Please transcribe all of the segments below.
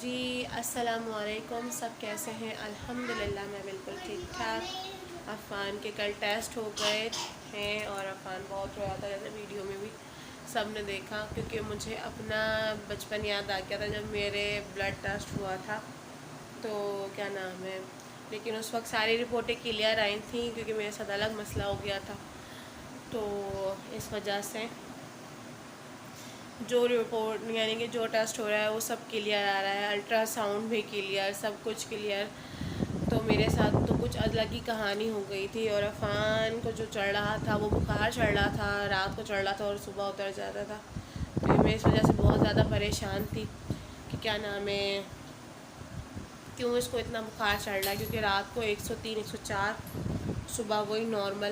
جی السلام علیکم، سب کیسے ہیں؟ الحمدللہ میں بالکل ٹھیک ٹھاک۔ عفان کے کل ٹیسٹ ہو گئے ہیں اور عفان بہت رویا تھا، جیسے ویڈیو میں بھی سب نے دیکھا، کیونکہ مجھے اپنا بچپن یاد آ گیا تھا جب میرے بلڈ ٹیسٹ ہوا تھا تو کیا نام ہے، لیکن اس وقت ساری رپورٹیں کلیئر آئی تھیں کیونکہ میرے ساتھ الگ مسئلہ ہو گیا تھا، تو اس وجہ سے جو رپورٹ یعنی کہ جو ٹیسٹ ہو رہا ہے وہ سب کلیئر آ رہا ہے، الٹرا ساؤنڈ بھی کلیئر، سب کچھ کلیئر۔ تو میرے ساتھ تو کچھ الگ ہی کہانی ہو گئی تھی، اور عفان کو جو چڑھ رہا تھا وہ بخار چڑھ رہا تھا، رات کو چڑھ رہا تھا اور صبح اتر جاتا تھا، تو میں اس وجہ سے بہت زیادہ پریشان تھی کہ کیا نام ہے، کیوں اس کو اتنا بخار چڑھ رہا ہے، کیونکہ رات کو 103 104، صبح وہی نارمل۔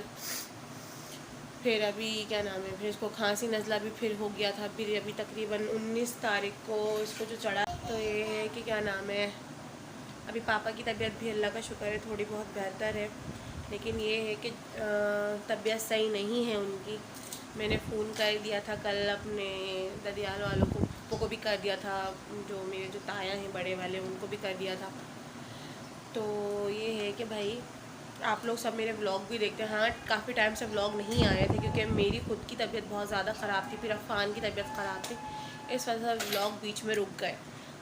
پھر ابھی کیا نام ہے، پھر اس کو کھانسی نزلہ بھی پھر ہو گیا تھا، پھر ابھی تقریباً 19 تاریخ کو اس کو جو چڑھا، تو یہ ہے کہ کیا نام ہے، ابھی پاپا کی طبیعت بھی اللہ کا شکر ہے تھوڑی بہت بہتر ہے، لیکن یہ ہے کہ طبیعت صحیح نہیں ہے ان کی۔ میں نے فون کر دیا تھا کل اپنے ددیال والوں کو، پھپھو کو بھی کر دیا تھا، جو میرے جو تایا ہیں بڑے والے ان کو بھی کر دیا تھا۔ تو یہ ہے کہ بھائی آپ لوگ سب میرے ولاگ بھی دیکھتے ہیں، ہاں کافی ٹائم سے ولاگ نہیں آ رہے تھے کیونکہ میری خود کی طبیعت بہت زیادہ خراب تھی، پھر عفان کی طبیعت خراب تھی، اس وجہ سے ولاگ بیچ میں رک گئے،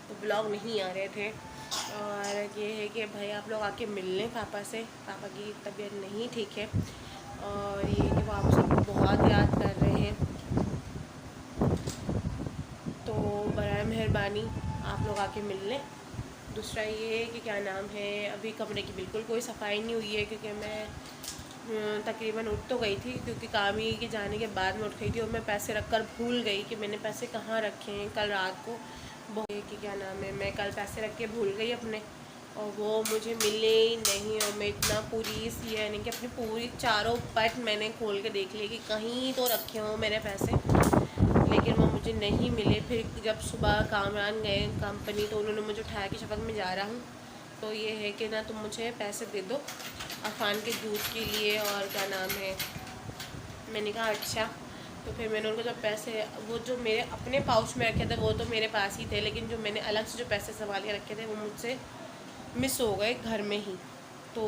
تو ولاگ نہیں آ رہے تھے۔ اور یہ ہے کہ بھائی آپ لوگ آ کے مل لیں پاپا سے، پاپا کی طبیعت نہیں ٹھیک ہے، اور یہ ہے کہ وہ آپ سب کو بہت یاد کر رہے ہیں، تو برائے مہربانی آپ لوگ آ کے مل لیں۔ دوسرا یہ ہے کہ کیا نام ہے، ابھی کمرے کی بالکل کوئی صفائی نہیں ہوئی ہے، کیونکہ میں تقریباً اٹھ تو گئی تھی، کیونکہ کامی کے جانے کے بعد میں اٹھ گئی تھی، اور میں پیسے رکھ کر بھول گئی کہ میں نے پیسے کہاں رکھے ہیں کل رات کو، کہ کیا نام ہے، میں کل پیسے رکھ کے بھول گئی اپنے، اور وہ مجھے ملے ہی نہیں، اور میں اتنا پوری سی یعنی کہ اپنی پوری چاروں پٹ میں نے کھول کے دیکھ لی کہ کہیں تو رکھے ہوں میرے پیسے، لیکن وہ مجھے نہیں ملے۔ پھر جب صبح کامران گئے کمپنی تو انہوں نے مجھے اٹھایا کہ شفق میں جا رہا ہوں، تو یہ ہے کہ نا تم مجھے پیسے دے دو عفان کے دودھ کے لیے، اور کیا نام ہے، میں نے کہا اچھا، تو پھر میں نے ان کو جب پیسے، وہ جو میرے اپنے پاؤچ میں رکھے تھے وہ تو میرے پاس ہی تھے، لیکن جو میں نے الگ سے جو پیسے سنبھال کے رکھے تھے وہ مجھ سے مس ہو گئے گھر میں ہی۔ تو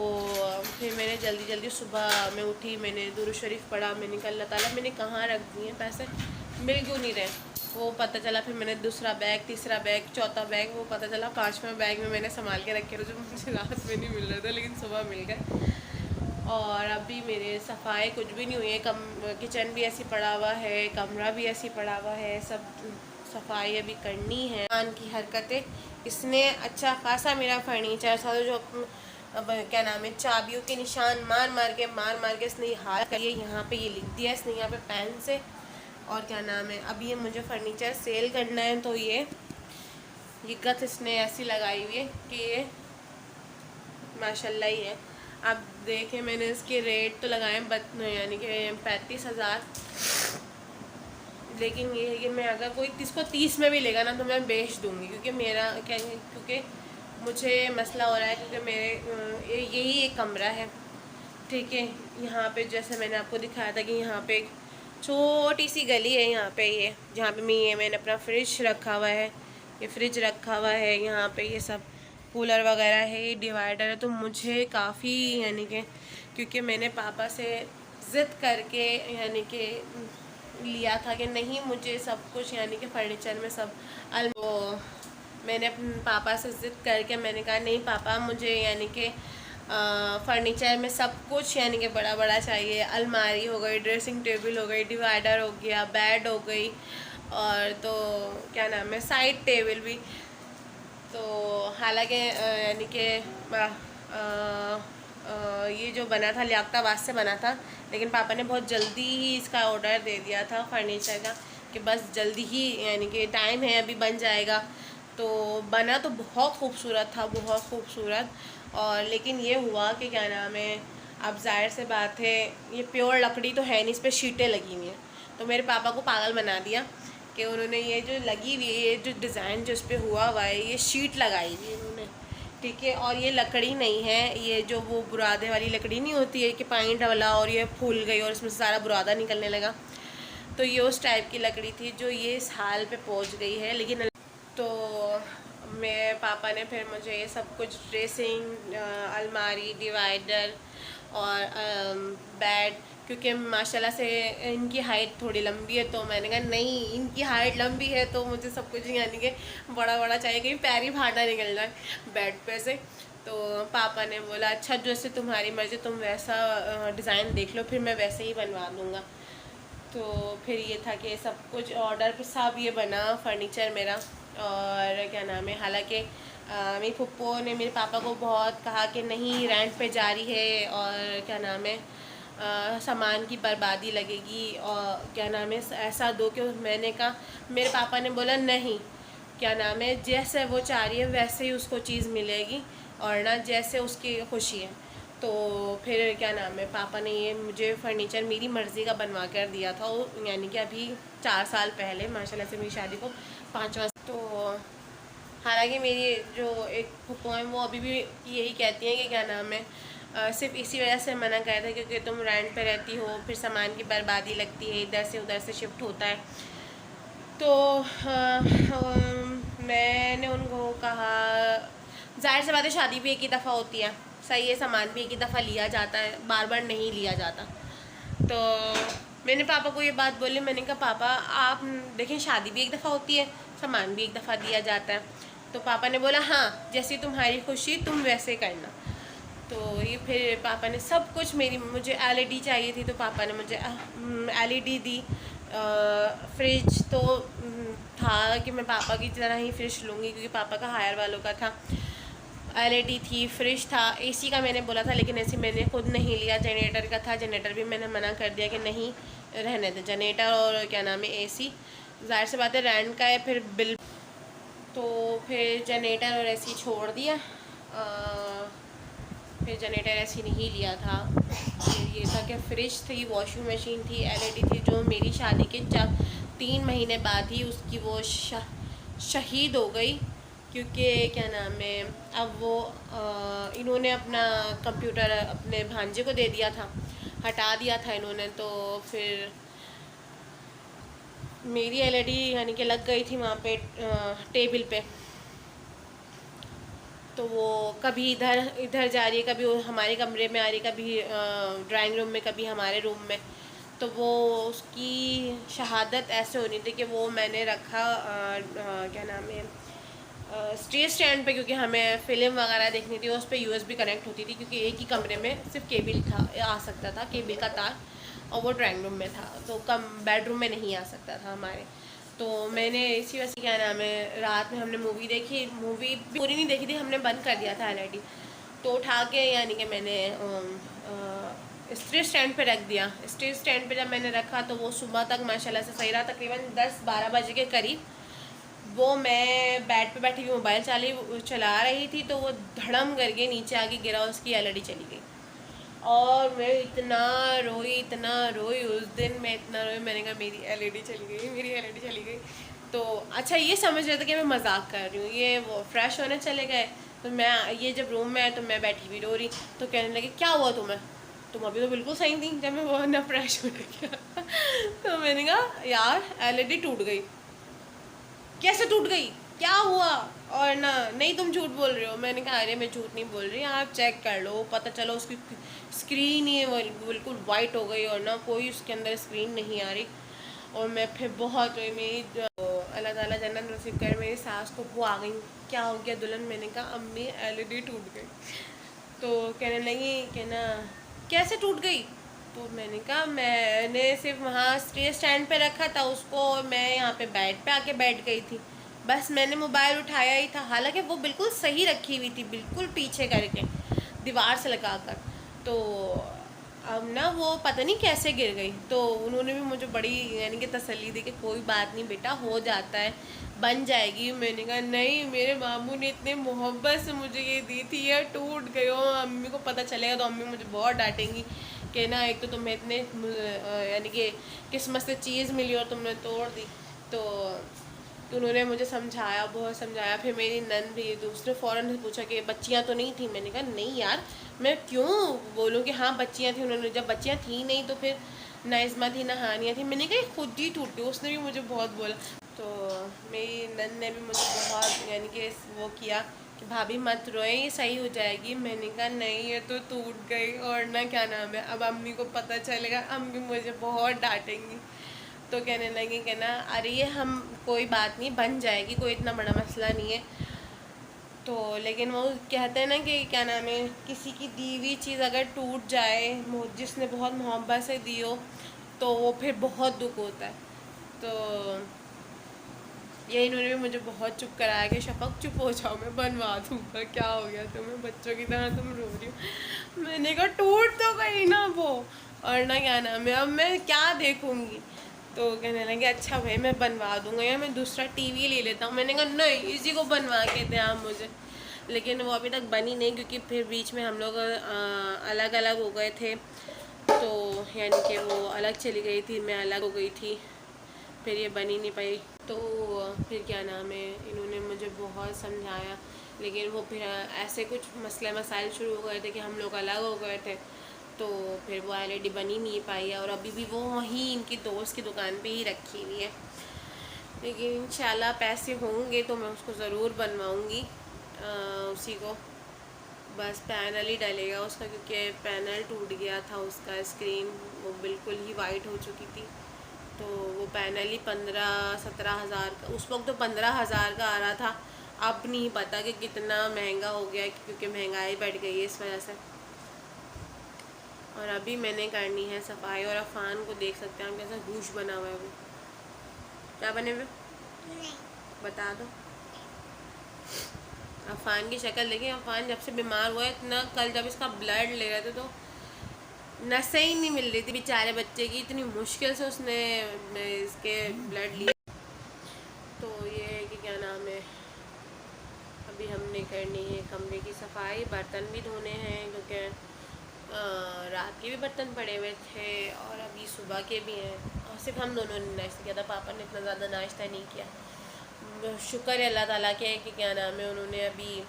پھر میں نے جلدی جلدی صبح میں اٹھی، میں نے درود شریف پڑھا، میں نے کہا اللہ تعالیٰ میں نے کہاں رکھ دیے پیسے، مل کیوں نہیں رہے، وہ پتہ چلا، پھر میں نے دوسرا بیگ، تیسرا بیگ، چوتھا بیگ، وہ پتہ چلا پانچواں بیگ میں نے سنبھال کے رکھے جو مجھے رات میں نہیں مل رہے تھے لیکن صبح مل گئے۔ اور ابھی میرے صفائی کچھ بھی نہیں ہوئی ہے، کچن بھی ایسی پڑا ہوا ہے، کمرہ بھی ایسی پڑا ہوا ہے، سب صفائی ابھی کرنی ہے۔ عفان کی حرکتیں، اس نے اچھا خاصا میرا فرنیچر تھا جو کیا نام ہے، چابیوں کے نشان مار مار کے اس نے یہ حال کریے، یہاں پہ یہ لکھ دیا اس نے یہاں پہ پین سے، اور کیا نام ہے، اب یہ مجھے فرنیچر سیل کرنا ہے، تو یہ گت اس نے ایسی لگائی ہوئی ہے کہ یہ ماشاء اللہ ہی ہے۔ اب دیکھیں میں نے اس کے ریٹ تو لگائے یعنی کہ 35,000، لیکن یہ ہے کہ میں اگر کوئی اس کو 30 میں بھی لے گا نا تو میں بیچ دوں گی، کیونکہ مجھے مسئلہ ہو رہا ہے، کیونکہ میرے یہی ایک کمرہ ہے، ٹھیک ہے، یہاں پہ جیسے میں نے آپ کو دکھایا تھا کہ یہاں پہ ایک چھوٹی سی گلی ہے، یہاں پہ یہ جہاں پہ میں نے اپنا فریج رکھا ہوا ہے، یہ فریج رکھا ہوا ہے، یہاں پہ یہ سب کولر وغیرہ ہے، یہ ڈیوائڈر ہے، تو مجھے کافی یعنی کہ کیونکہ میں نے پاپا سے ضد کر کے یعنی کہ لیا تھا کہ نہیں مجھے سب کچھ یعنی کہ فرنیچر میں سب میں نے اپنے پاپا سے ضد کر کے میں نے کہا نہیں پاپا مجھے یعنی کہ فرنیچر میں سب کچھ یعنی کہ بڑا بڑا چاہیے، الماری ہو گئی، ڈریسنگ ٹیبل ہو گئی، ڈیوائڈر ہو گیا، بیڈ ہو گئی، اور تو کیا نام ہے سائڈ ٹیبل بھی، تو حالانکہ یعنی کہ یہ جو بنا تھا لیاقت آباد سے بنا تھا، لیکن پاپا نے بہت جلدی ہی اس کا آرڈر دے دیا تھا فرنیچر کا کہ بس جلدی ہی یعنی کہ ٹائم ہے ابھی بن جائے گا، تو بنا تو بہت خوبصورت تھا، بہت خوبصورت، اور لیکن یہ ہوا کہ کیا نام ہے، اب ظاہر سے بات ہے یہ پیور لکڑی تو ہے نہیں، اس پہ شیٹیں لگی ہوئی ہیں، تو میرے پاپا کو پاگل بنا دیا کہ انہوں نے یہ جو لگی ہوئی ہے، یہ جو ڈیزائن جو اس پہ ہوا ہوا ہے، یہ شیٹ لگائی ہوئی ہے انہوں نے، ٹھیک ہے، اور یہ لکڑی نہیں ہے، یہ جو وہ برادے والی لکڑی نہیں ہوتی ہے کہ پانی ڈالا اور یہ پھول گئی اور اس میں سے سارا برادہ نکلنے لگا، تو یہ اس ٹائپ کی لکڑی تھی جو یہ اس حال پہ پہنچ گئی ہے، لیکن تو میرے پاپا نے پھر مجھے یہ سب کچھ ڈریسنگ، الماری، ڈیوائڈر اور بیڈ، کیونکہ ماشاءاللہ سے ان کی ہائٹ تھوڑی لمبی ہے، تو میں نے کہا نہیں، ان کی ہائٹ لمبی ہے تو مجھے سب کچھ یعنی کہ بڑا بڑا چاہیے، کہیں پیر ہی پھاٹا نکل جائے بیڈ پہ سے. تو پاپا نے بولا اچھا جیسے تمہاری مرضی، تم ویسا ڈیزائن دیکھ لو، پھر میں ویسے ہی بنوا دوں گا. تو پھر یہ تھا کہ سب کچھ آرڈر پہ سب یہ بنا فرنیچر میرا. اور کیا نام ہے، حالانکہ میری پھپھو نے میرے پاپا کو بہت کہا کہ نہیں رینٹ پہ جاری ہے اور کیا نام ہے سامان کی بربادی لگے گی، اور کیا نام ہے ایسا دو. کہ میں نے کہا، میرے پاپا نے بولا نہیں، کیا نام ہے جیسے وہ چاہ رہی ہے ویسے ہی اس کو چیز ملے گی، اور نہ جیسے اس کی خوشی ہے. تو پھر کیا نام ہے پاپا نے یہ مجھے فرنیچر میری مرضی کا بنوا کر دیا تھا، یعنی کہ ابھی 4 سال پہلے ماشاءاللہ سے میری شادی کو 5واں. تو حالانکہ میری جو ایک پھپھو ہیں وہ ابھی بھی یہی کہتی ہیں کہ کیا نام ہے صرف اسی وجہ سے منع کیا تھا کیونکہ تم رینٹ پہ رہتی ہو، پھر سامان کی بربادی لگتی ہے، ادھر سے ادھر سے شفٹ ہوتا ہے. تو میں نے ان کو کہا ظاہر سی بات ہے شادی بھی ایک ہی دفعہ ہوتی ہے، صحیح ہے، سامان بھی ایک ہی دفعہ لیا جاتا ہے، بار بار نہیں لیا جاتا. تو میں نے پاپا کو یہ بات بولی، میں نے کہا پاپا آپ دیکھیں شادی بھی ایک دفعہ ہوتی ہے، سامان بھی ایک دفعہ دیا جاتا ہے. تو پاپا نے بولا ہاں جیسی تمہاری خوشی تم ویسے کرنا. تو یہ پھر پاپا نے سب کچھ مجھے LED چاہیے تھی تو پاپا نے مجھے LED دی. فریج تو تھا کہ میں پاپا کی طرح ہی فریج لوں گی کیونکہ پاپا کا ہائر والوں کا تھا. LED تھی، فریج تھا، AC کا میں نے بولا تھا لیکن AC میں نے خود نہیں لیا. جنریٹر کا تھا، جنریٹر بھی میں نے منع کر دیا کہ نہیں رہنے دے جنریٹر اور کیا نام ہے AC. ظاہر سی بات ہے رینٹ کا ہے پھر بل. تو پھر جنریٹر اور AC چھوڑ دیا. پھر جنریٹر AC نہیں لیا تھا. پھر یہ تھا کہ فریج تھی، واشنگ مشین تھی، LED تھی، جو میری شادی کے 3 مہینے بعد ہی اس کی وہ شہید ہو گئی. کیونکہ کیا نام ہے اب وہ انہوں نے اپنا کمپیوٹر اپنے بھانجے کو دے دیا تھا، ہٹا دیا تھا انہوں نے. تو پھر میری LED یعنی کہ لگ گئی تھی وہاں پہ ٹیبل پہ. تو وہ کبھی ادھر جا رہی ہے، کبھی ہمارے کمرے میں آ رہی ہے، کبھی ڈرائنگ روم میں، کبھی ہمارے روم میں. تو وہ اس کی شہادت ایسے ہونی تھی کہ وہ میں نے رکھا کیا نام ہے اسٹیج اسٹینڈ پہ، کیونکہ ہمیں فلم وغیرہ دیکھنی تھی، اس پہ USB کنیکٹ ہوتی تھی کیونکہ ایک ہی کمرے میں صرف کیبل تھا، آ سکتا تھا کیبل کا تار، اور وہ ڈرائنگ روم میں تھا، تو بیڈ روم میں نہیں آ سکتا تھا ہمارے. تو میں نے اسی وجہ سے کیا نام ہے رات میں ہم نے مووی دیکھی، مووی پوری نہیں دیکھی تھی، ہم نے بند کر دیا تھا LED. تو اٹھا کے یعنی کہ میں نے اسٹیج اسٹینڈ پہ رکھ دیا. اسٹیج اسٹینڈ پہ جب میں نے رکھا تو وہ صبح تک ماشاءاللہ سے صحیح رہا. تقریباً 10-12 بجے کے قریب وہ میں بیڈ پہ بیٹھی ہوئی موبائل چلا رہی تھی تو وہ دھڑم کر کے نیچے آ کے گرا، اس کی LED چلی گئی. اور میں اتنا روئی اس دن، میں اتنا روئی، میں نے کہا میری LED چلی گئی، میری LED چلی گئی. تو اچھا یہ سمجھ رہے تھے کہ میں مذاق کر رہی ہوں. یہ وہ فریش ہونے چلے گئے تو میں یہ جب روم میں آئے تو میں بیٹھی ہوئی رو رہی. تو کہنے لگے کیا ہوا تمہیں، تم ابھی تو بالکل صحیح تھی جب میں وہ نہ فریش ہونے گیا. تو میں نے کہا یار LED ٹوٹ گئی. کیسے ٹوٹ گئی، کیا ہوا، اور نہیں تم جھوٹ بول رہے ہو. میں نے کہا ارے میں جھوٹ نہیں بول رہی، آپ چیک کر لو، پتہ چلو اس کی اسکرین ہی بالکل وائٹ ہو گئی اور نہ کوئی اس کے اندر اسکرین نہیں آ رہی. اور میں پھر بہت ہوئی. میری اللہ تعالیٰ جنت نصیب کر، میری ساس کو وہ آ گئی کیا ہو گیا دلہن. میں نے کہا امی LED ٹوٹ گئی. تو کہنے لگی کہ نا کیسے ٹوٹ گئی. تو میں نے کہا میں نے صرف وہاں اسٹیج اسٹینڈ پہ رکھا تھا اس کو، میں یہاں پہ بیڈ پہ آ کے بیٹھ گئی تھی، بس میں نے موبائل اٹھایا ہی تھا، حالانکہ وہ بالکل صحیح رکھی ہوئی تھی، بالکل پیچھے کر کے دیوار سے لگا کر. تو اب نا وہ پتہ نہیں کیسے گر گئی. تو انہوں نے بھی مجھے بڑی یعنی کہ تسلی دی کہ کوئی بات نہیں بیٹا، ہو جاتا ہے، بن جائے گی. میں نے کہا نہیں، میرے ماموں نے اتنے محبت سے مجھے یہ دی تھی، یہ ٹوٹ گئی ہو، امی کو پتہ چلے گا تو امی مجھے بہت ڈانٹیں گی کہ نا ایک تو تمہیں اتنے یعنی کہ قسمت سے چیز ملی اور تم نے توڑ دی. تو انہوں نے مجھے سمجھایا، بہت سمجھایا. پھر میری نند بھی دوسرے فوراً پوچھا کہ بچیاں تو نہیں تھیں. میں نے کہا نہیں یار، میں کیوں بولوں کہ ہاں بچیاں تھیں. انہوں نے جب بچیاں تھیں نہیں تو پھر نہ عظمت تھی نہ ہانیہ تھی. میں نے کہا خود ہی ٹوٹ گئی. اس نے بھی مجھے بہت بولا. تو میری نند نے بھی مجھے بہت یعنی کہ وہ کیا کہ بھابھی مت روئیں، یہ صحیح ہو جائے گی. میں نے کہا نہیں یہ تو ٹوٹ گئی، اور نہ کیا نام ہے اب امی کو پتہ چلے گا امی مجھے بہت ڈانٹیں گی. تو کہنے لگی کہ نا ارے یہ ہم کوئی بات نہیں، بن جائے گی، کوئی اتنا بڑا مسئلہ نہیں ہے. تو لیکن وہ کہتے ہیں نا کہ کیا نام ہے کسی کی دی ہوئی چیز اگر ٹوٹ جائے، جس نے بہت محبت سے دی ہو، تو وہ پھر بہت دکھ ہوتا ہے. تو یہ انہوں نے بھی مجھے بہت چپ کرایا کہ شفق چپ ہو جاؤ، میں بنوا دوں گا، کیا ہو گیا تمہیں بچوں کی طرح تم رو رہی ہو. میں نے کہا ٹوٹ تو گئی نا وہ، اور نہ کیا نام ہے اب میں کیا دیکھوں گی. تو کہنے لگے اچھا بھائی میں بنوا دوں گا، یا میں دوسرا ٹی وی لے لیتا ہوں. میں نے کہا نہیں اسی کو بنوا کے دیں آپ مجھے. لیکن وہ ابھی تک بنی نہیں، کیونکہ پھر بیچ میں ہم لوگ الگ الگ ہو گئے تھے. تو یعنی کہ وہ الگ چلی گئی تھی، میں الگ ہو گئی تھی، پھر یہ بنی نہیں پائی. تو پھر کیا نام ہے انہوں نے مجھے بہت سمجھایا، لیکن وہ پھر ایسے کچھ مسئلے مسائل شروع ہو گئے تھے کہ ہم لوگ الگ ہو گئے تھے. تو پھر وہ ایل ای ڈی بنی نہیں پائی ہے، اور ابھی بھی وہ وہیں ان کی دوست کی دکان پہ ہی رکھی ہوئی ہے. لیکن انشاءاللہ پیسے ہوں گے تو میں اس کو ضرور بنواؤں گی. اسی کو بس پینل ہی ڈلے گا اس کا، کیونکہ پینل ٹوٹ گیا تھا اس کا، اسکرین وہ بالکل ہی وائٹ ہو چکی تھی. تو وہ پینل ہی 15-17 ہزار کا، اس وقت تو 15 ہزار کا آ رہا تھا. اب نہیں پتہ کہ کتنا مہنگا ہو گیا، کیونکہ مہنگائی بڑھ گئی ہے اس وجہ سے. اور ابھی میں نے کرنی ہے صفائی، اور عفان کو دیکھ سکتے ہیں ہم کیسا گوشت بنا ہوا ہے. وہ کیا بنے ہوئے بتا دو. عفان کی شکل دیکھیں، عفان جب سے بیمار ہوا ہے اتنا، کل جب اس کا بلڈ لے رہے تھے تو نسیں ہی نہیں مل رہی تھی بیچارے بچے کی، اتنی مشکل سے اس نے اس کے بلڈ لیا. تو یہ ہے کہ کیا نام ہے ابھی ہم نے کرنی ہے کمرے کی صفائی، برتن بھی دھونے ہیں کیونکہ رات کے بھی برتن پڑے ہوئے تھے اور ابھی صبح کے بھی ہیں. اور صرف ہم دونوں نے ناشتہ کیا تھا، پاپا نے اتنا زیادہ ناشتہ نہیں کیا. شکر ہے اللہ تعالیٰ کے کہ کیا نام ہے انہوں نے ابھی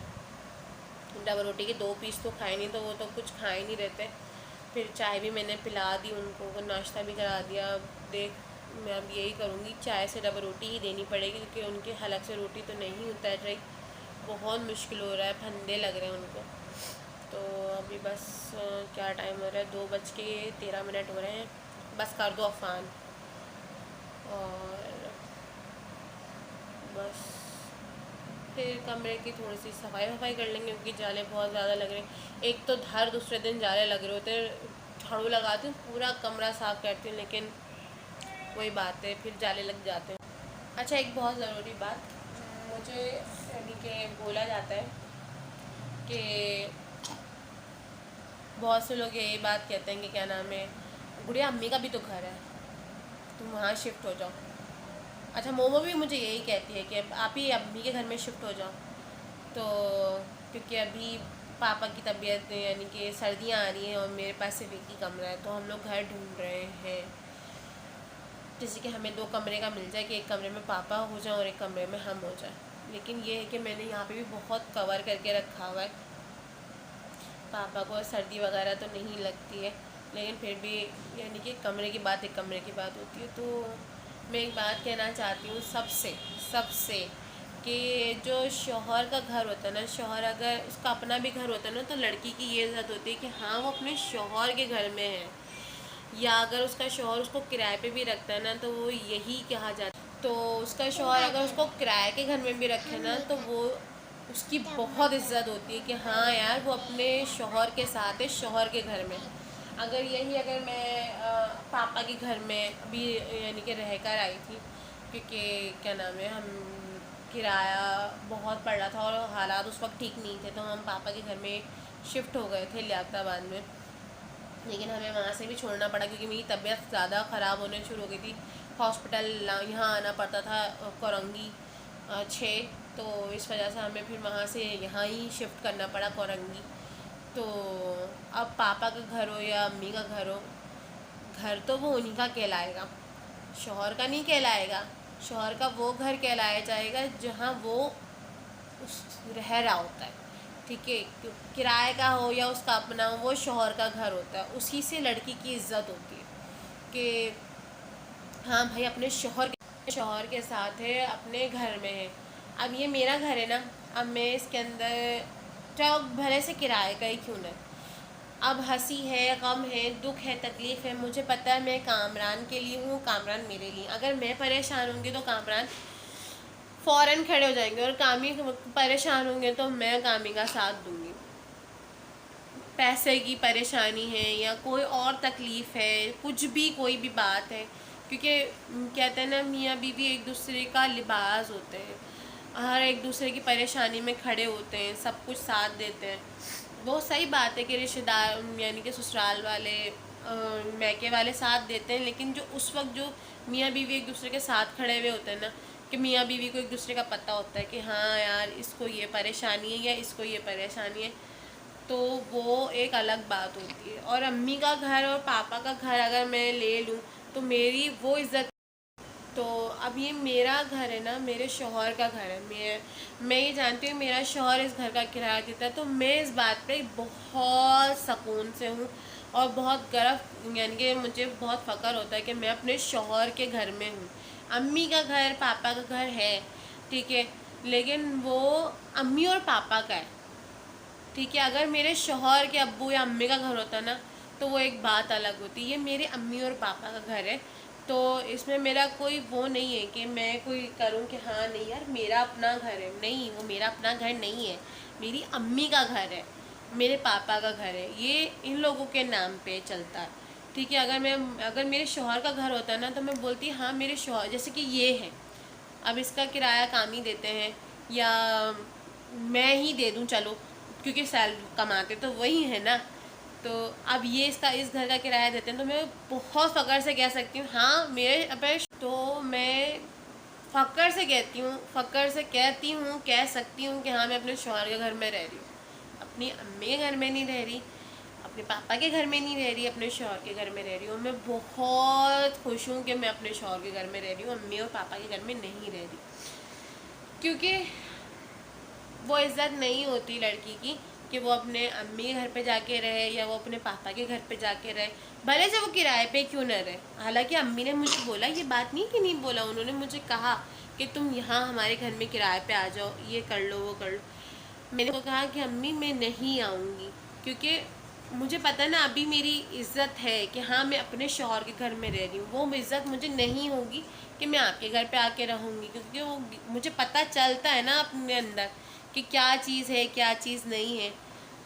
ڈبل روٹی کے 2 پیس تو کھائے نہیں، تو وہ تو کچھ کھائے نہیں رہتے. پھر چائے بھی میں نے پلا دی ان کو، ناشتہ بھی کرا دیا. دیکھ میں اب یہی کروں گی، چائے سے ڈبل روٹی ہی دینی پڑے گی، کیونکہ ان کے حلق سے روٹی تو نہیں اتر رہی، بہت مشکل ہو رہا ہے، پھندے لگ رہے ہیں ان کو. تو ابھی بس کیا ٹائم ہو رہا ہے، 2:13 ہو رہے ہیں. بس کر دو عفان. اور بس پھر کمرے کی تھوڑی سی صفائی کر لیں گے، کیونکہ جالے بہت زیادہ لگ رہے ہیں. ایک تو ہر دوسرے دن جالے لگ رہے ہوتے ہیں، جھاڑو لگاتی ہوں پورا کمرہ صاف کرتی ہوں، لیکن وہی بات ہے پھر جالے لگ جاتے ہیں. اچھا ایک بہت ضروری بات، مجھے یعنی کہ بولا جاتا ہے کہ بہت سے لوگ یہی بات کہتے ہیں کہ کیا نام ہے گڑیا امی کا بھی تو گھر ہے، تم وہاں شفٹ ہو جاؤ. اچھا مومو بھی مجھے یہی کہتی ہے کہ آپ ہی امی کے گھر میں شفٹ ہو جاؤ. تو کیونکہ ابھی پاپا کی طبیعت یعنی کہ سردیاں آ رہی ہیں اور میرے پاس صرف ایک ہی کمرہ ہے، تو ہم لوگ گھر ڈھونڈ رہے ہیں جیسے کہ ہمیں 2 کمرے کا مل جائے، کہ ایک کمرے میں پاپا ہو جائیں اور ایک کمرے میں ہم ہو جائیں. لیکن یہ ہے کہ میں نے یہاں پہ بھی بہت کور کر کے رکھا ہوا ہے. پاپا کو سردی وغیرہ تو نہیں لگتی ہے، لیکن پھر بھی یعنی کہ کمرے کی بات ایک کمرے کی بات ہوتی ہے. تو میں ایک بات کہنا چاہتی ہوں سب سے کہ جو شوہر کا گھر ہوتا ہے نا، شوہر اگر اس کا اپنا بھی گھر ہوتا ہے نا، تو لڑکی کی یہ عزت ہوتی ہے کہ ہاں وہ اپنے شوہر کے گھر میں ہے. یا اگر اس کا شوہر اس کو کرائے پہ بھی رکھتا ہے نا، تو وہ یہی کہا جاتا ہے. تو اس کا شوہر اگر اس کو کرائے کے گھر میں بھی رکھے نا، تو وہ اس کی بہت عزت ہوتی ہے کہ ہاں یار وہ اپنے شوہر کے ساتھ ہے، شوہر کے گھر میں. اگر میں پاپا کے گھر میں ابھی یعنی کہ رہ کر آئی تھی، کیونکہ کیا نام ہے ہم کرایہ بہت پڑ رہا تھا اور حالات اس وقت ٹھیک نہیں تھے، تو ہم پاپا کے گھر میں شفٹ ہو گئے تھے لیاقت آباد میں. لیکن ہمیں وہاں سے بھی چھوڑنا پڑا، کیونکہ میری طبیعت زیادہ خراب ہونے شروع ہو گئی تھی. ہاسپٹل یہاں آنا پڑتا تھا کورنگی 6، تو اس وجہ سے ہمیں پھر وہاں سے یہاں ہی شفٹ کرنا پڑا کورنگی. تو اب پاپا کا گھر ہو یا امی کا گھر ہو، گھر تو وہ انہیں کا کہلائے گا، شوہر کا نہیں کہلائے گا. شوہر کا وہ گھر کہلایا جائے گا جہاں وہ رہ رہا ہوتا ہے، ٹھیک ہے. کرائے کا ہو یا اس کا اپنا ہو، وہ شوہر کا گھر ہوتا ہے. اسی سے لڑکی کی عزت ہوتی ہے کہ ہاں بھائی اپنے شوہر کے شوہر کے ساتھ ہے، اپنے گھر میں ہے. اب یہ میرا گھر ہے نا، اب میں اس کے اندر چاہے بھلے سے کرائے کا ہی کیوں نہ. اب ہنسی ہے، غم ہے، دکھ ہے، تکلیف ہے، مجھے پتہ ہے میں کامران کے لیے ہوں، کامران میرے لیے. اگر میں پریشان ہوں گی تو کامران فوراً کھڑے ہو جائیں گے، اور کامی پریشان ہوں گے تو میں کامی کا ساتھ دوں گی. پیسے کی پریشانی ہے یا کوئی اور تکلیف ہے، کچھ بھی کوئی بھی بات ہے، کیونکہ کہتے ہیں نا میاں بیوی ایک دوسرے کا لباس ہوتے ہیں، ہر ایک دوسرے کی پریشانی میں کھڑے ہوتے ہیں، سب کچھ ساتھ دیتے ہیں. وہ صحیح بات ہے کہ رشتہ دار یعنی کہ سسرال والے میکے والے ساتھ دیتے ہیں، لیکن جو اس وقت جو میاں بیوی ایک دوسرے کے ساتھ کھڑے ہوئے ہوتے ہیں نا، کہ میاں بیوی کو ایک دوسرے کا پتہ ہوتا ہے کہ ہاں یار اس کو یہ پریشانی ہے یا اس کو یہ پریشانی ہے، تو وہ ایک الگ بات ہوتی ہے. اور امی کا گھر اور پاپا کا گھر اگر میں لے لوں تو میری وہ عزت. تو اب یہ میرا گھر ہے نا، میرے شوہر کا گھر ہے. میں یہ جانتی ہوں میرا شوہر اس گھر کا کرایہ دیتا ہے، تو میں اس بات پہ بہت سکون سے ہوں اور بہت گرو یعنی کہ مجھے بہت فخر ہوتا ہے کہ میں اپنے شوہر کے گھر میں ہوں. امی کا گھر پاپا کا گھر ہے ٹھیک ہے، لیکن وہ امی اور پاپا کا ہے ٹھیک ہے. اگر میرے شوہر کے ابو یا امی کا گھر ہوتا نا تو وہ ایک بات الگ ہوتی. یہ میرے امی اور پاپا کا گھر ہے، تو اس میں میرا کوئی وہ نہیں ہے کہ میں کوئی کروں کہ ہاں نہیں یار میرا اپنا گھر ہے. نہیں، وہ میرا اپنا گھر نہیں ہے، میری امی کا گھر ہے، میرے پاپا کا گھر ہے. یہ ان لوگوں کے نام پہ چلتا ہے ٹھیک ہے. اگر میرے شوہر کا گھر ہوتا ہے نا تو میں بولتی ہاں میرے شوہر، جیسے کہ یہ ہے اب اس کا کرایہ کام ہی دیتے ہیں یا میں ہی دے دوں چلو، کیونکہ کماتے تو وہی ہے نا. تو اب یہ اس گھر کا کرایہ دیتے ہیں تو میں بہت فخر سے کہہ سکتی ہوں ہاں میرے تو میں فخر سے کہتی ہوں کہہ سکتی ہوں کہ ہاں میں اپنے شوہر کے گھر میں رہ رہی ہوں، اپنی امی کے گھر میں نہیں رہ رہی، اپنے پاپا کے گھر میں نہیں رہ رہی، اپنے شوہر کے گھر میں رہ رہی ہوں. میں بہت خوش ہوں کہ میں اپنے شوہر کے گھر میں رہ رہی ہوں، امی اور پاپا کے گھر میں نہیں رہ رہی. کیونکہ وہ عزت نہیں ہوتی لڑکی کی کہ وہ اپنے امی کے گھر پہ جا کے رہے یا وہ اپنے پاپا کے گھر پہ جا کے رہے، بھلے سے وہ کرائے پہ کیوں نہ رہے. حالانکہ امی نے مجھے بولا، یہ بات نہیں کہ نہیں بولا، انہوں نے مجھے کہا کہ تم یہاں ہمارے گھر میں کرائے پہ آ جاؤ، یہ کر لو وہ کر لو. میں نے کہا کہ امی میں نہیں آؤں گی، کیونکہ مجھے پتہ نا ابھی میری عزت ہے کہ ہاں میں اپنے شوہر کے گھر میں رہ رہی ہوں. وہ عزت مجھے نہیں ہوگی کہ میں آپ کے گھر پہ آ کے رہوں گی، کیونکہ وہ مجھے پتہ چلتا ہے نا اپنے اندر کہ کیا چیز ہے کیا چیز نہیں ہے.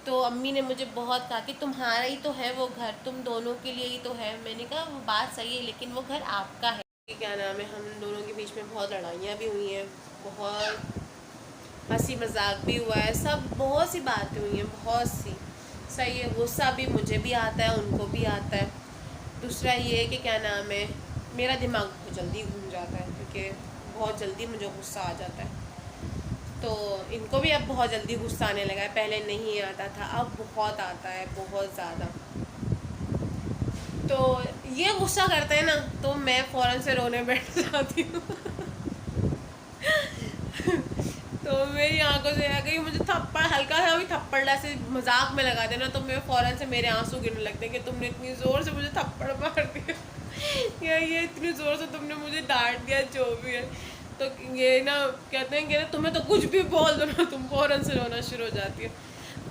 تو امی نے مجھے بہت کہا کہ تمہارا ہی تو ہے وہ گھر، تم دونوں کے لیے ہی تو ہے. میں نے کہا وہ بات صحیح ہے لیکن وہ گھر آپ کا ہے. کیا نام ہے، ہم دونوں کے بیچ میں بہت لڑائیاں بھی ہوئی ہیں، بہت ہنسی مذاق بھی ہوا ہے، سب بہت سی باتیں ہوئی ہیں، بہت سی. صحیح ہے، غصہ بھی مجھے بھی آتا ہے، ان کو بھی آتا ہے. دوسرا یہ ہے کہ کیا نام ہے، میرا دماغ بہت جلدی گھوم جاتا ہے کیونکہ بہت جلدی مجھے غصہ آ جاتا ہے. تو ان کو بھی اب بہت جلدی غصہ آنے لگا ہے، پہلے نہیں آتا تھا، اب بہت آتا ہے، بہت زیادہ. تو یہ غصہ کرتے ہیں نا تو میں فوراً سے رونے بیٹھ جاتی ہوں. تو میری آنکھوں سے اگر مجھے تھپڑ ہلکا سا بھی تھپڑ سے مذاق میں لگا دینا تو میں فوراً سے میرے آنسو گرنے لگتے ہیں کہ تم نے اتنی زور سے مجھے تھپڑ مار دیا یا یہ اتنی زور سے تم نے مجھے ڈانٹ دیا، جو بھی ہے. تو یہ نا کہتے ہیں کہ تمہیں تو کچھ بھی بول دو نا تم فوراً سے رونا شروع ہو جاتی ہے.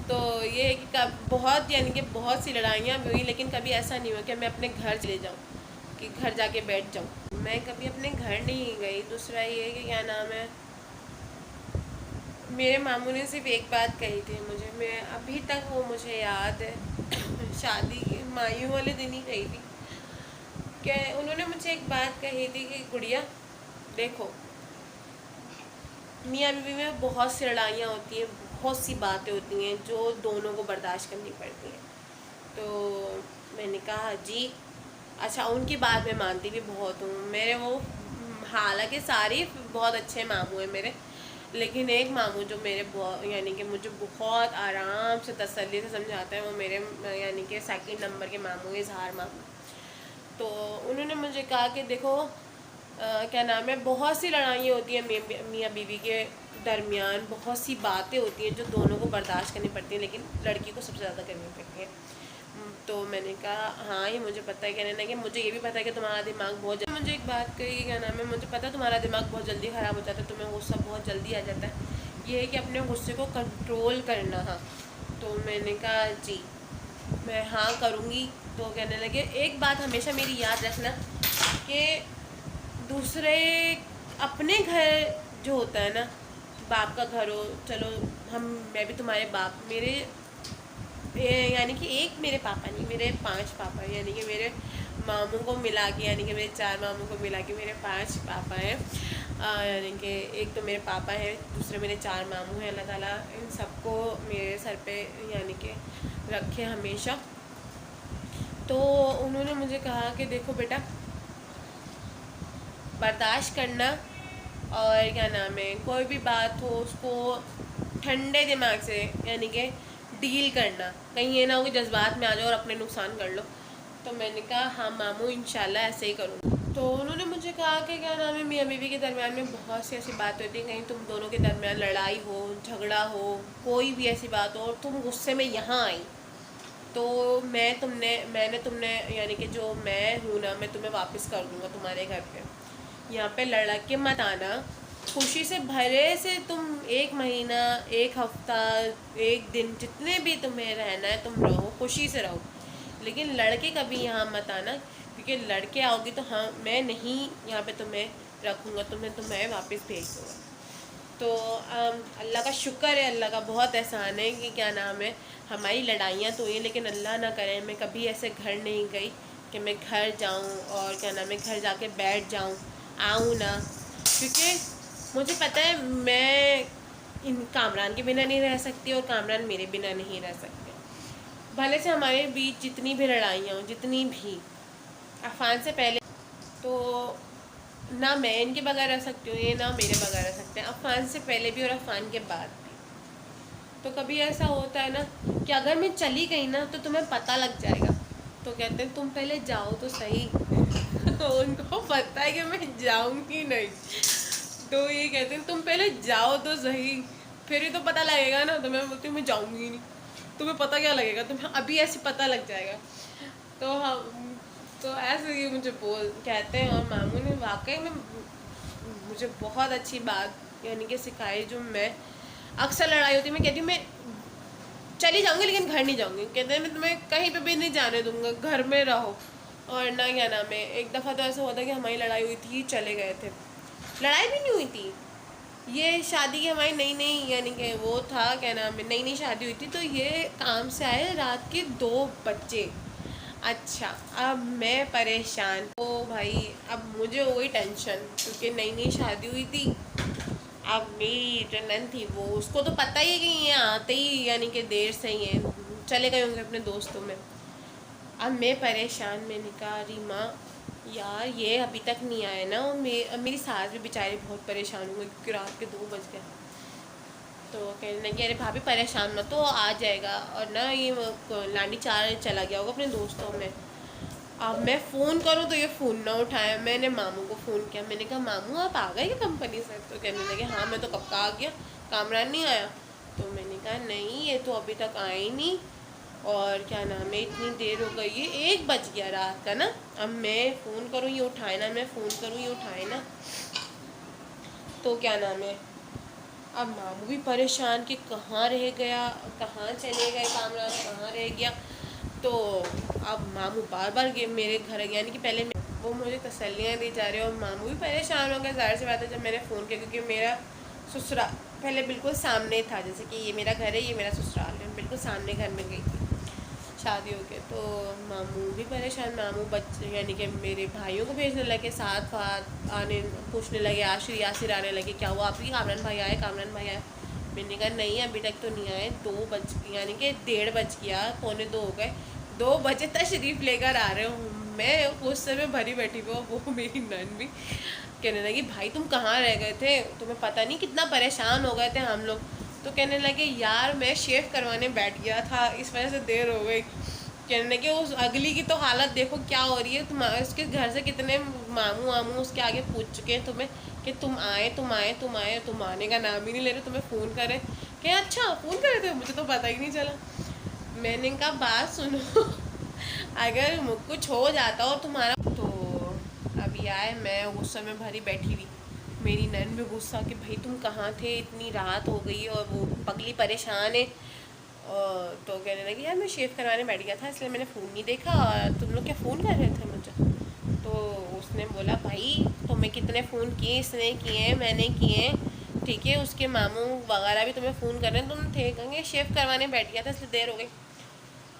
تو یہ ہے کہ بہت یعنی کہ بہت سی لڑائیاں بھی ہوئی، لیکن کبھی ایسا نہیں ہوا کہ میں اپنے گھر چلے جاؤں کہ گھر جا کے بیٹھ جاؤں. میں کبھی اپنے گھر نہیں گئی. دوسرا یہ ہے کہ کیا نام ہے، میرے ماموں نے صرف ایک بات کہی تھی مجھے، میں ابھی تک وہ مجھے یاد ہے، شادی مایوں والے دن ہی کہی تھی کہ انہوں نے مجھے ایک بات کہی تھی کہ گڑیا دیکھو، میاں بیوی میں بہت سی لڑائیاں ہوتی ہیں، بہت سی باتیں ہوتی ہیں جو دونوں کو برداشت کرنی پڑتی ہیں. تو میں نے کہا جی اچھا، ان کی بات میں مانتی بھی بہت ہوں. میرے وہ حالانکہ سارے بہت اچھے ماموں ہیں میرے، لیکن ایک ماموں جو میرے یعنی کہ مجھے بہت آرام سے تسلی سے سمجھاتے ہیں، وہ میرے یعنی کہ سیکنڈ نمبر کے ماموں، اظہار ماموں. تو انہوں نے مجھے کہا کہ دیکھو کیا نام ہے، بہت سی لڑائیاں ہوتی ہیں میاں بیوی کے درمیان، بہت سی باتیں ہوتی ہیں جو دونوں کو برداشت کرنی پڑتی ہیں، لیکن لڑکی کو سب سے زیادہ کرنی پڑتی ہیں. تو میں نے کہا ہاں یہ مجھے پتہ ہے. کہنے لگے مجھے یہ بھی پتہ ہے کہ تمہارا دماغ بہت جلدی, مجھے ایک بات کہی کیا نام ہے, مجھے پتہ ہے تمہارا دماغ بہت جلدی خراب ہو جاتا ہے, تمہیں غصہ بہت جلدی آ جاتا ہے, یہ ہے کہ اپنے غصے کو کنٹرول کرنا. ہاں تو میں نے کہا جی میں ہاں کروں گی. تو کہنے لگے ایک بات ہمیشہ میری یاد رکھنا کہ دوسرے اپنے گھر جو ہوتا ہے نا, باپ کا گھر ہو, چلو میں بھی تمہارے باپ, میرے یعنی کہ ایک میرے پاپا نہیں, میرے 5 پاپا, یعنی کہ میرے ماموں کو ملا کے, یعنی کہ میرے 4 ماموں کو ملا کے میرے 5 پاپا ہیں. یعنی کہ ایک تو میرے پاپا ہیں, دوسرے میرے 4 ماموں ہیں. اللہ تعالیٰ ان سب کو میرے سر پہ یعنی کہ رکھے ہمیشہ. تو انہوں نے مجھے کہا کہ دیکھو بیٹا برداشت کرنا, اور کیا نام ہے کوئی بھی بات ہو اس کو ٹھنڈے دماغ سے یعنی کہ ڈیل کرنا, کہیں یہ نہ ہو کہ جذبات میں آ جاؤ اور اپنے نقصان کر لو. تو میں نے کہا ہاں ماموں انشاءاللہ ایسے ہی کروں. تو انہوں نے مجھے کہا کہ کیا نام ہے میاں بیوی کے درمیان میں بہت سی ایسی بات ہوتی ہیں, کہیں تم دونوں کے درمیان لڑائی ہو, جھگڑا ہو, کوئی بھی ایسی بات ہو اور تم غصے میں یہاں آئی, تو میں نے تم نے یعنی کہ جو میں ہوں نا, میں تمہیں واپس کر دوں گا تمہارے گھر پہ. یہاں پہ لڑ کے مت آنا, خوشی سے بھرے سے تم 1 مہینہ 1 ہفتہ 1 دن جتنے بھی تمہیں رہنا ہے تم رہو, خوشی سے رہو, لیکن لڑکے کبھی یہاں مت آنا, کیونکہ لڑکے آؤ گی تو ہاں میں نہیں یہاں پہ تمہیں رکھوں گا, تمہیں واپس بھیج دوں گا. تو اللہ کا شکر ہے, اللہ کا بہت احسان ہے کہ کیا نام ہے ہماری لڑائیاں تو ہوئی, لیکن اللہ نہ کرے میں کبھی ایسے گھر نہیں گئی کہ میں گھر جاؤں اور کیا نام ہے گھر جا کے بیٹھ جاؤں, آؤں نہ. کیونکہ مجھے پتہ ہے میں ان کامران کے بنا نہیں رہ سکتی اور کامران میرے بنا نہیں رہ سکتے. بھلے سے ہمارے بیچ جتنی بھی لڑائیاں ہوں, جتنی بھی, عفان سے پہلے تو نہ میں ان کے بغیر رہ سکتی ہوں, یہ نہ میرے بغیر رہ سکتے ہیں, عفان سے پہلے بھی اور عفان کے بعد بھی. تو کبھی ایسا ہوتا ہے نا کہ اگر میں چلی گئی نا تو تمہیں پتہ لگ جائے گا. تو کہتے ہیں تم پہلے جاؤ تو صحیح. ان کو پتہ ہے کہ میں جاؤں گی نہیں, تو یہ کہتے ہیں تم پہلے جاؤ تو صحیح, پھر ہی تو پتہ لگے گا نا. تو میں بولتی ہوں میں جاؤں گی نہیں, تمہیں پتہ کیا لگے گا, تمہیں ابھی ایسے پتہ لگ جائے گا. تو ایسے ہی مجھے کہتے ہیں. اور ماموں نے واقعی میں مجھے بہت اچھی بات یعنی کہ سکھائی, جو میں اکثر لڑائی ہوتی ہے میں کہتی ہوں میں چلی جاؤں گی لیکن گھر نہیں جاؤں گی. کہتے ہیں میں تمہیں کہیں پہ بھی نہیں جانے دوں گا, گھر میں رہو. اور نہ کیا نام ہے ایک دفعہ تو ایسا ہوا تھا کہ ہماری لڑائی ہوئی تھی, چلے گئے تھے, لڑائی بھی نہیں ہوئی تھی, یہ شادی کی ہماری نئی یعنی کہ وہ تھا کیا نام ہے نئی شادی ہوئی تھی. تو یہ کام سے آئے رات کے 2 بجے. اچھا اب میں پریشان, تو بھائی اب مجھے وہی ٹینشن, کیونکہ نئی شادی ہوئی تھی. اب میری جو نند تھی وہ اس کو تو پتہ ہی ہے کہ یہ آتے ہی یعنی کہ دیر سے ہی ہیں, چلے گئے ہوں گے اپنے دوستوں میں. اب میں پریشان, میں نے کہا ریما یار یہ ابھی تک نہیں آئے نا, اور میری ساس بھی بیچاری بہت پریشان ہو گئی کیونکہ رات کے 2 بج گئے. تو کہنے لگی ارے بھابھی پریشان مت تو آ جائے گا, اور نہ یہ لانڈی چلا گیا ہوگا اپنے دوستوں میں. اب میں فون کروں تو یہ فون نہ اٹھایا. میں نے ماموں کو فون کیا, میں نے کہا ماموں آپ آ گئے کیا کمپنی سے؟ تو کہنے لگے ہاں میں تو کب کا آ گیا, کامران نہیں آیا. تو میں نے کہا نہیں یہ تو ابھی تک آئے ہی نہیں, اور کیا نام ہے اتنی دیر ہو گئی ہے, 1 بج گیا رات کا نا. اب میں فون کروں یہ اٹھائے نا, میں فون کروں یہ اٹھائے نا. تو کیا نام ہے اب ماموں بھی پریشان کہ کہاں رہ گیا, کہاں چلے گئے کامران, کہاں رہ گیا. تو اب ماموں بار بار میرے گھر یعنی کہ پہلے وہ مجھے تسلیاں دی جا رہے, اور ماموں بھی پریشان ہو گئے. ظاہر سی بات ہے جب میں نے فون کیا, کیونکہ میرا سسرال پہلے بالکل سامنے تھا, جیسے کہ یہ میرا گھر ہے یہ میرا سسرال ہے, بالکل سامنے گھر میں گئی تھی شادی ہو کے. تو ماموں بھی پریشان, ماموں یعنی کہ میرے بھائیوں کو بھیجنے لگے, ساتھ آنے پوچھنے لگے, یاسر آنے لگے کیا ہوا آپ کی, کامران بھائی آئے. میں نے کہا نہیں ابھی تک تو نہیں آئے, 2 بج یعنی کہ 1:30 بج گیا, 1:45 ہو گئے, 2 بجے تشریف لے کر آ رہے ہوں. میں غصے میں بھری بیٹھی ہوئی, وہ میری نند بھی کہنے لگی بھائی تم کہاں رہ گئے تھے, تمہیں پتہ نہیں کتنا پریشان ہو گئے تھے ہم لوگ. تو کہنے لگے یار میں شیو کروانے بیٹھ گیا تھا اس وجہ سے دیر ہو گئی. کہنے لگے اس اگلی کی تو حالت دیکھو کیا ہو رہی ہے, تمہارے اس کے گھر سے کتنے ماموں اس کے آگے پوچھ چکے ہیں تمہیں کہ تم آنے کا نام ہی نہیں لے رہے, تمہیں فون کرے کہ اچھا فون کرے تھے, مجھے تو پتہ ہی نہیں چلا. میں نے کہا بات سنو, اگر کچھ ہو جاتا اور تمہارا تو ابھی آئے، میں غصے میں بھری بیٹھی ہوئی، میری نین بھی غصہ کہ بھائی تم کہاں تھے، اتنی رات ہو گئی اور وہ پگلی پریشان ہے. تو کہنے لگی یار میں شیو کروانے بیٹھ گیا تھا اس لیے میں نے فون نہیں دیکھا، اور تم لوگ کیا فون کر رہے تھے مجھے؟ تو اس نے بولا بھائی تمہیں کتنے فون کیے، اس نے کیے ہیں، میں نے کیے ہیں، ٹھیک ہے، اس کے ماموں وغیرہ بھی تمہیں فون کر رہے ہیں، تم تھے کہیں گے شیو کروانے بیٹھ گیا تھا اس لیے دیر ہو گئی.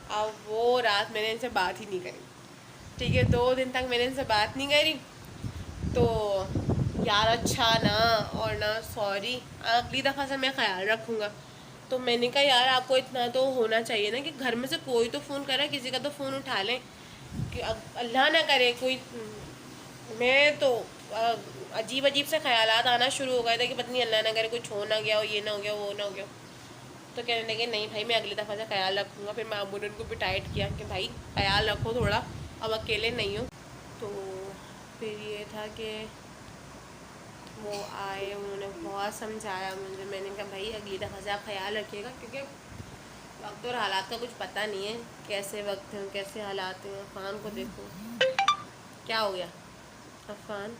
اب وہ رات میں نے ان سے بات ہی نہیں کری، ٹھیک ہے، 2 دن تک میں نے ان سے بات نہیں کری. تو یار اچھا نا اور نہ سوری، اگلی دفعہ سے میں خیال رکھوں گا. تو میں نے کہا یار آپ کو اتنا تو ہونا چاہیے نا کہ گھر میں سے کوئی تو فون کرے، کسی کا تو فون اٹھا لیں کہ اللہ نہ کرے کوئی. میں تو عجیب عجیب سے خیالات آنا شروع ہو گئے تھے کہ پتہ نہیں اللہ نہ کرے کچھ ہو نہ گیا ہو، یہ نہ ہو گیا، وہ نہ ہو گیا. تو کہنے لگے نہیں بھائی میں اگلی دفعہ سے خیال رکھوں گا. پھر میں ابو نے ان کو بھی ٹائٹ کیا کہ بھائی خیال رکھو تھوڑا، اب اکیلے نہیں ہو. تو پھر یہ تھا کہ وہ آئے، انہوں نے بہت سمجھایا مجھے. میں نے کہا بھائی اگلی دفعہ سے آپ خیال رکھیے گا کیونکہ وقت اور حالات کا کچھ پتہ نہیں ہے، کیسے وقت ہیں کیسے حالات ہیں. عفان کو دیکھو کیا ہو گیا عفان.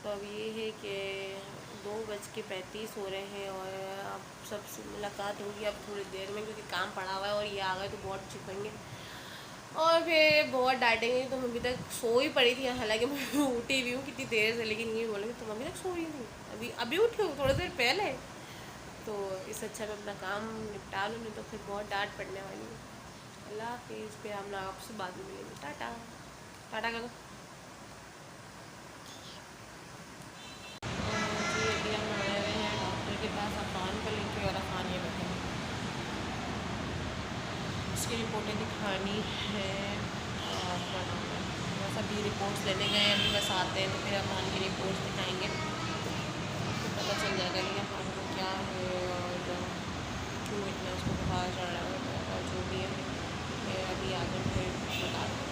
تو اب یہ ہے کہ 2:35 ہو رہے ہیں اور اب سب سے ملاقات ہوگی اب تھوڑی دیر میں، کیونکہ کام پڑا ہوا ہے اور یہ آ گئے تو بہت چپیں گے اور پھر بہت ڈانٹیں گے. تم ابھی تک سو ہی پڑی تھی، حالانکہ میں اٹھی ہوئی ہوں کتنی دیر سے، لیکن یہ بولیں گے تم ابھی تک سو رہی تھی، ابھی اٹھی ہوں تھوڑی دیر پہلے. تو اس سے اچھا میں اپنا کام نپٹا لوں، نہیں تو پھر بہت ڈانٹ پڑنے والی ہے. اللہ حافظ، پھر ہم آپ سے بعد میں ملیں گے. ٹاٹا ٹاٹا کرو. جی ابھی ہم آئے ہوئے ہیں ڈاکٹر کے پاس عفان کو لے کے، اور عفان یہ بیٹھے ہیں، اس کی رپورٹیں دکھانی ہے. اور بس ابھی رپورٹس لینے گئے ہیں، ابھی بس آتے ہیں تو پھر عفان کی رپورٹس دکھائیں گے، تو پتہ چل جائے گا کہ عفان کو کیا ہے اور کیوں اتنا اس کو بخار چڑھ رہا ہے اور جو بھی ہے. پھر ابھی آ کر پھر بتا دیں.